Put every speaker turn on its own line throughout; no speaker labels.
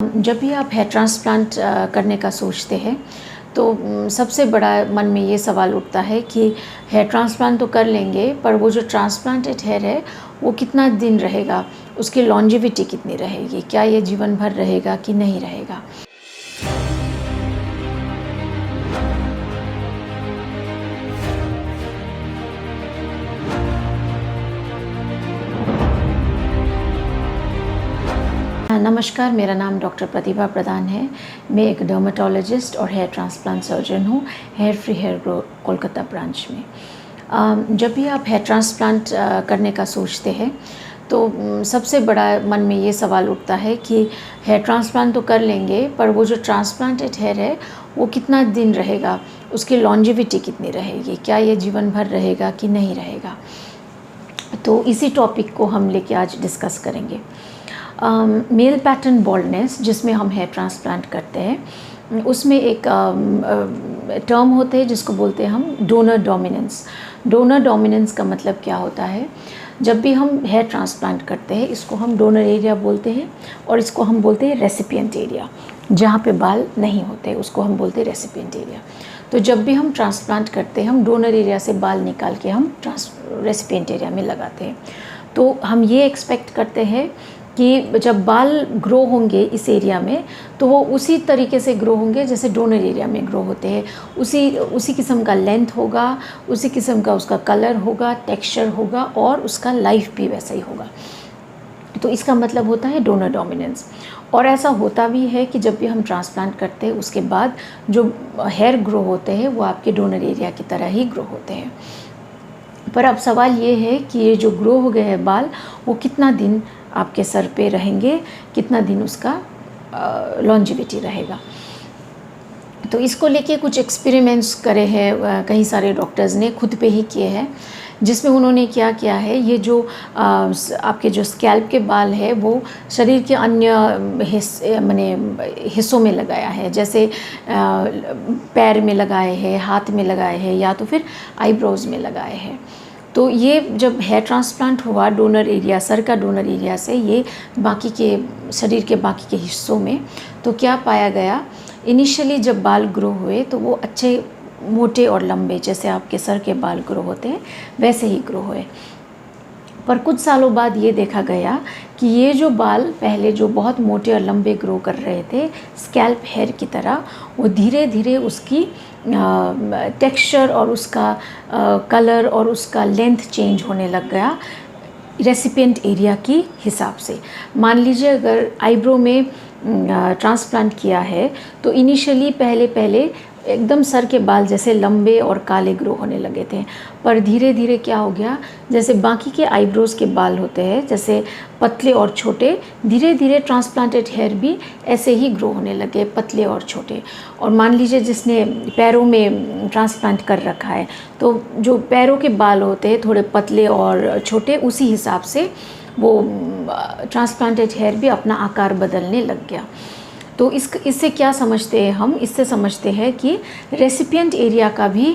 जब भी आप हेयर ट्रांसप्लांट करने का सोचते हैं तो सबसे बड़ा मन में ये सवाल उठता है कि हेयर ट्रांसप्लांट तो कर लेंगे, पर वो जो ट्रांसप्लांटेड हेयर है वो कितना दिन रहेगा, उसकी लॉन्जेविटी कितनी रहेगी, क्या ये जीवन भर रहेगा कि नहीं रहेगा। नमस्कार, मेरा नाम डॉक्टर प्रतिभा प्रधान है। मैं एक डर्मेटोलॉजिस्ट और हेयर ट्रांसप्लांट सर्जन हूँ hair free hair grow Kolkata branch में। जब भी आप हेयर ट्रांसप्लांट करने का सोचते हैं तो सबसे बड़ा मन में ये सवाल उठता है कि हेयर ट्रांसप्लांट तो कर लेंगे, पर वो जो ट्रांसप्लांटेड हेयर है वो कितना दिन रहेगा, उसकी लॉन्जेविटी कितनी रहेगी, क्या ये जीवन भर रहेगा कि नहीं रहेगा। तो इसी टॉपिक को हम लेके आज डिस्कस करेंगे। मेल पैटर्न बॉल्डनेस, जिसमें हम हेयर ट्रांसप्लांट करते हैं, उसमें एक टर्म होते हैं जिसको बोलते हैं हम डोनर डोमिनेंस। डोनर डोमिनेंस का मतलब क्या होता है? जब भी हम हेयर ट्रांसप्लांट करते हैं, इसको हम डोनर एरिया बोलते हैं और इसको हम बोलते हैं रेसिपिएंट एरिया। जहाँ पे बाल नहीं होते उसको हम बोलते हैं रेसिपिएंट एरिया। तो जब भी हम ट्रांसप्लांट करते हैं, हम डोनर एरिया से बाल निकाल के हम रेसिपिएंट एरिया में लगाते हैं। तो हम ये एक्सपेक्ट करते हैं कि जब बाल ग्रो होंगे इस एरिया में तो वो उसी तरीके से ग्रो होंगे जैसे डोनर एरिया में ग्रो होते हैं। उसी किस्म का लेंथ होगा, उसी किस्म का उसका कलर होगा, टेक्सचर होगा और उसका लाइफ भी वैसा ही होगा। तो इसका मतलब होता है डोनर डोमिनेंस। और ऐसा होता भी है कि जब भी हम ट्रांसप्लांट करते हैं उसके बाद जो हेयर ग्रो होते हैं वो आपके डोनर एरिया की तरह ही ग्रो होते हैं। पर अब सवाल ये है कि ये जो ग्रो हो गए हैं बाल, वो कितना दिन आपके सर पे रहेंगे, कितना दिन उसका लॉन्जेविटी रहेगा। तो इसको लेके कुछ एक्सपेरिमेंट्स करे हैं कई सारे डॉक्टर्स ने, खुद पे ही किए हैं, जिसमें उन्होंने क्या किया है, ये जो आपके जो स्कैल्प के बाल है वो शरीर के अन्य हिस्सों में लगाया है, जैसे पैर में लगाए हैं, हाथ में लगाए हैं या तो फिर आईब्रोज में लगाए हैं। तो ये जब हेयर ट्रांसप्लांट हुआ डोनर एरिया, सर का डोनर एरिया से ये बाकी के शरीर के बाकी के हिस्सों में, तो क्या पाया गया, इनिशियली जब बाल ग्रो हुए तो वो अच्छे मोटे और लंबे, जैसे आपके सर के बाल ग्रो होते हैं वैसे ही ग्रो हुए। पर कुछ सालों बाद ये देखा गया कि ये जो बाल पहले जो बहुत मोटे और लंबे ग्रो कर रहे थे स्कैल्प हेयर की तरह, वो धीरे धीरे उसकी टेक्सचर और उसका कलर और उसका लेंथ चेंज होने लग गया रेसिपिएंट एरिया की हिसाब से। मान लीजिए अगर आईब्रो में ट्रांसप्लांट किया है तो इनिशियली पहले एकदम सर के बाल जैसे लंबे और काले ग्रो होने लगे थे, पर धीरे धीरे क्या हो गया, जैसे बाकी के आईब्रोज के बाल होते हैं जैसे पतले और छोटे, धीरे धीरे ट्रांसप्लांटेड हेयर भी ऐसे ही ग्रो होने लगे, पतले और छोटे। और मान लीजिए जिसने पैरों में ट्रांसप्लांट कर रखा है तो जो पैरों के बाल होते हैं थोड़े पतले और छोटे, उसी हिसाब से वो ट्रांसप्लांटेड हेयर भी अपना आकार बदलने लग गया। तो इससे क्या समझते हैं हम? इससे समझते हैं कि रेसिपिएंट एरिया का भी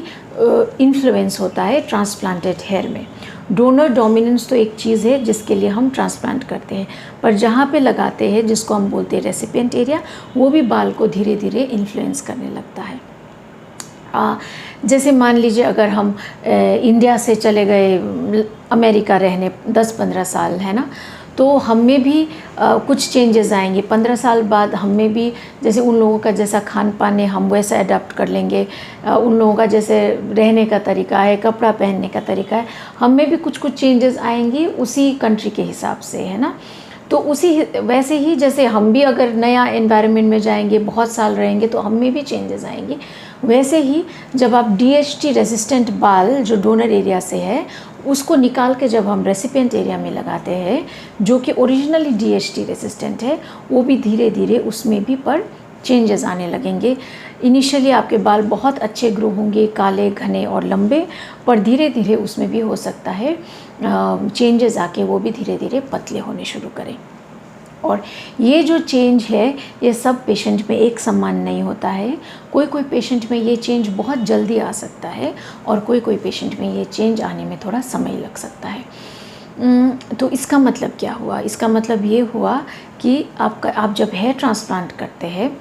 इन्फ्लुएंस होता है ट्रांसप्लांटेड हेयर में। डोनर डोमिनेंस तो एक चीज़ है जिसके लिए हम ट्रांसप्लांट करते हैं, पर जहाँ पे लगाते हैं जिसको हम बोलते हैं रेसिपिएंट एरिया, वो भी बाल को धीरे धीरे इन्फ्लुएंस करने लगता है। जैसे मान लीजिए अगर हम इंडिया से चले गए अमेरिका रहने 10-15 साल, है ना, तो हम में भी कुछ चेंजेस आएंगे। 15 साल बाद हम में भी जैसे उन लोगों का जैसा खान पान है हम वैसा अडाप्ट कर लेंगे, उन लोगों का जैसे रहने का तरीका है, कपड़ा पहनने का तरीका है, हम में भी कुछ चेंजेस आएंगी उसी कंट्री के हिसाब से, है ना। तो वैसे ही जैसे हम भी अगर नया एनवायरनमेंट में जाएंगे, बहुत साल रहेंगे, तो हम में भी चेंजेस आएंगे। वैसे ही जब आप DHT रेजिस्टेंट बाल जो डोनर एरिया से है उसको निकाल के जब हम रेसिपिएंट एरिया में लगाते हैं जो कि ओरिजिनली DHT रेजिस्टेंट है, वो भी धीरे धीरे उसमें भी पर चेंजेस आने लगेंगे। इनिशियली आपके बाल बहुत अच्छे ग्रो होंगे, काले, घने और लंबे, पर धीरे धीरे उसमें भी हो सकता है चेंजेस आके वो भी धीरे धीरे पतले होने शुरू करें। और ये जो चेंज है ये सब पेशेंट में एक समान नहीं होता है। कोई पेशेंट में ये चेंज बहुत जल्दी आ सकता है और कोई पेशेंट में ये चेंज आने में थोड़ा समय लग सकता है। तो इसका मतलब क्या हुआ? इसका मतलब ये हुआ कि आप जब हेयर ट्रांसप्लांट करते हैं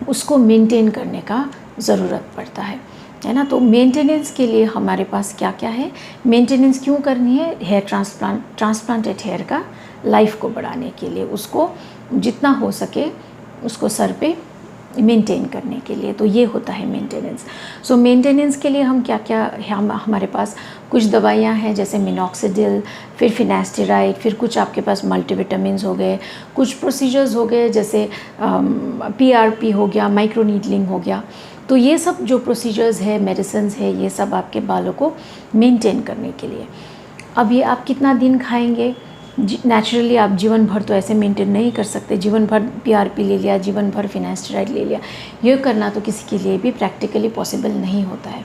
उसको मेंटेन करने का ज़रूरत पड़ता है ना। तो मेंटेनेंस के लिए हमारे पास क्या क्या है, मेंटेनेंस क्यों करनी है? हेयर ट्रांसप्लांटेड हेयर का लाइफ को बढ़ाने के लिए, उसको जितना हो सके उसको सर पे मेंटेन करने के लिए, तो ये होता है मेंटेनेंस। सो मेंटेनेंस के लिए हम क्या क्या हमारे पास कुछ दवाइयाँ हैं, जैसे मिनॉक्सिडिल, फिर फिनेस्टेराइड, फिर कुछ आपके पास मल्टीविटामिन्स हो गए, कुछ प्रोसीजर्स हो गए जैसे PRP हो गया, माइक्रो नीडलिंग हो गया। तो ये सब जो प्रोसीजर्स है, मेडिसिन है, ये सब आपके बालों को मेंटेन करने के लिए। अब ये आप कितना दिन खाएंगे? नेचुरली आप जीवन भर तो ऐसे मेंटेन नहीं कर सकते, जीवन भर PRP ले लिया, जीवन भर फिनेस्टेराइड ले लिया, ये करना तो किसी के लिए भी प्रैक्टिकली पॉसिबल नहीं होता है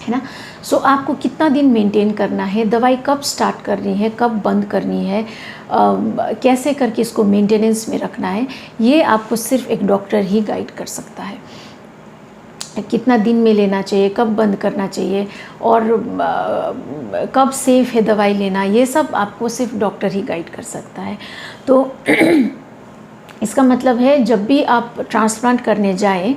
ना। सो आपको कितना दिन मेंटेन करना है, दवाई कब स्टार्ट करनी है, कब बंद करनी है, कैसे करके इसको मेंटेनेंस में रखना है, ये आपको सिर्फ एक डॉक्टर ही गाइड कर सकता है। कितना दिन में लेना चाहिए, कब बंद करना चाहिए, और कब सेफ़ है दवाई लेना, ये सब आपको सिर्फ डॉक्टर ही गाइड कर सकता है। तो इसका मतलब है जब भी आप ट्रांसप्लांट करने जाएं,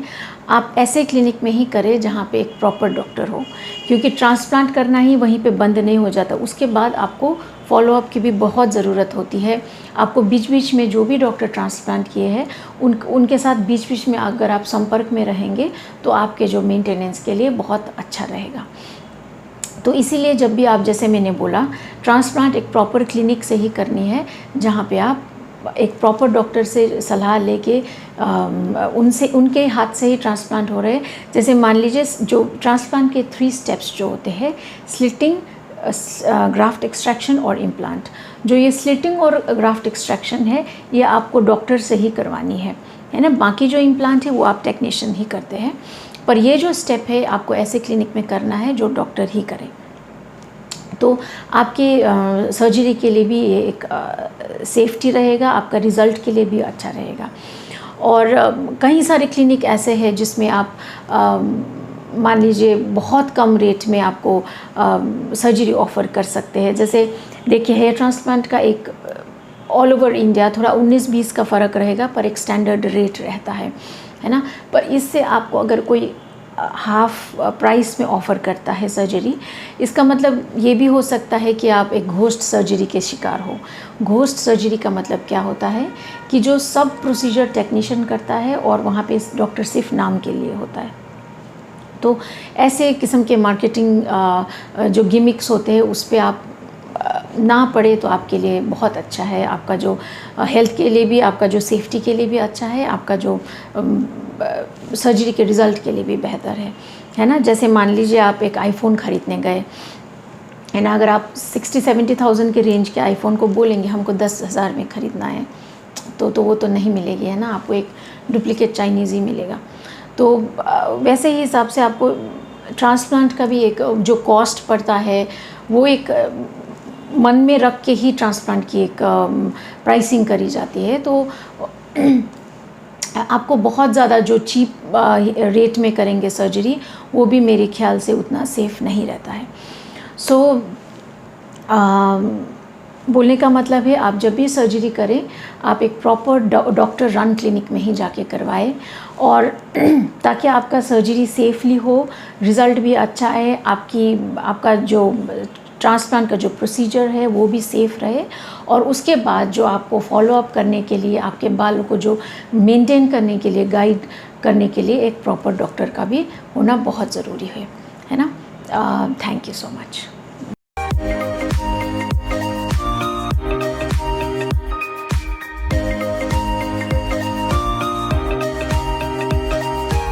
आप ऐसे क्लिनिक में ही करें जहाँ पे एक प्रॉपर डॉक्टर हो, क्योंकि ट्रांसप्लांट करना ही वहीं पे बंद नहीं हो जाता, उसके बाद आपको फॉलोअप की भी बहुत ज़रूरत होती है। आपको बीच बीच में जो भी डॉक्टर ट्रांसप्लांट किए हैं उनके साथ बीच बीच में अगर आप संपर्क में रहेंगे तो आपके जो मेंटेनेंस के लिए बहुत अच्छा रहेगा। तो इसीलिए जब भी आप, जैसे मैंने बोला, ट्रांसप्लांट एक प्रॉपर क्लिनिक से ही करनी है, जहाँ पे आप एक प्रॉपर डॉक्टर से सलाह लेके उनके हाथ से ही ट्रांसप्लांट हो रहे हैं। जैसे मान लीजिए जो ट्रांसप्लांट के 3 स्टेप्स जो होते हैं, स्लिटिंग, ग्राफ्ट एक्सट्रैक्शन और इम्प्लांट। जो ये स्लिटिंग और ग्राफ्ट एक्सट्रैक्शन है ये आपको डॉक्टर से ही करवानी है ना। बाकी जो इम्प्लांट है वो आप टेक्नीशियन ही करते हैं, पर ये जो स्टेप है आपको ऐसे क्लिनिक में करना है जो डॉक्टर ही करे। तो आपके सर्जरी के लिए भी ये एक सेफ्टी रहेगा, आपका रिज़ल्ट के लिए भी अच्छा रहेगा। और कई सारे क्लिनिक ऐसे हैं जिसमें आप मान लीजिए बहुत कम रेट में आपको सर्जरी ऑफ़र कर सकते हैं। जैसे देखिए, हेयर ट्रांसप्लांट का एक ऑल ओवर इंडिया थोड़ा 19-20 का फ़र्क रहेगा, पर एक स्टैंडर्ड रेट रहता है ना। पर इससे आपको अगर कोई हाफ प्राइस में ऑफ़र करता है सर्जरी, इसका मतलब ये भी हो सकता है कि आप एक घोस्ट सर्जरी के शिकार हो। घोस्ट सर्जरी का मतलब क्या होता है कि जो सब प्रोसीजर टेक्नीशियन करता है और वहाँ पे डॉक्टर सिर्फ नाम के लिए होता है। तो ऐसे किस्म के मार्केटिंग जो गिमिक्स होते हैं उस पर आप ना पड़े तो आपके लिए बहुत अच्छा है। आपका जो हेल्थ के लिए भी, आपका जो सेफ्टी के लिए भी अच्छा है, आपका जो सर्जरी के रिज़ल्ट के लिए भी बेहतर है ना। जैसे मान लीजिए आप एक आईफ़ोन ख़रीदने गए है ना, अगर आप 60-70,000 के रेंज के आईफ़ोन को बोलेंगे हमको 10,000 में ख़रीदना है, तो वो तो नहीं मिलेगी, है ना। आपको एक डुप्लीकेट चाइनीज़ ही मिलेगा। तो वैसे ही हिसाब से आपको ट्रांसप्लांट का भी एक जो कॉस्ट पड़ता है वो एक मन में रख के ही ट्रांसप्लांट की एक प्राइसिंग करी जाती है। तो आपको बहुत ज़्यादा जो चीप रेट में करेंगे सर्जरी, वो भी मेरे ख्याल से उतना सेफ़ नहीं रहता है। सो बोलने का मतलब है, आप जब भी सर्जरी करें आप एक प्रॉपर डॉक्टर रन क्लिनिक में ही जाके करवाएं, और ताकि आपका सर्जरी सेफली हो, रिज़ल्ट भी अच्छा है, आपका जो ट्रांसप्लांट का जो प्रोसीजर है वो भी सेफ़ रहे, और उसके बाद जो आपको फॉलोअप करने के लिए, आपके बालों को जो मेंटेन करने के लिए, गाइड करने के लिए एक प्रॉपर डॉक्टर का भी होना बहुत ज़रूरी है ना। Thank you so much.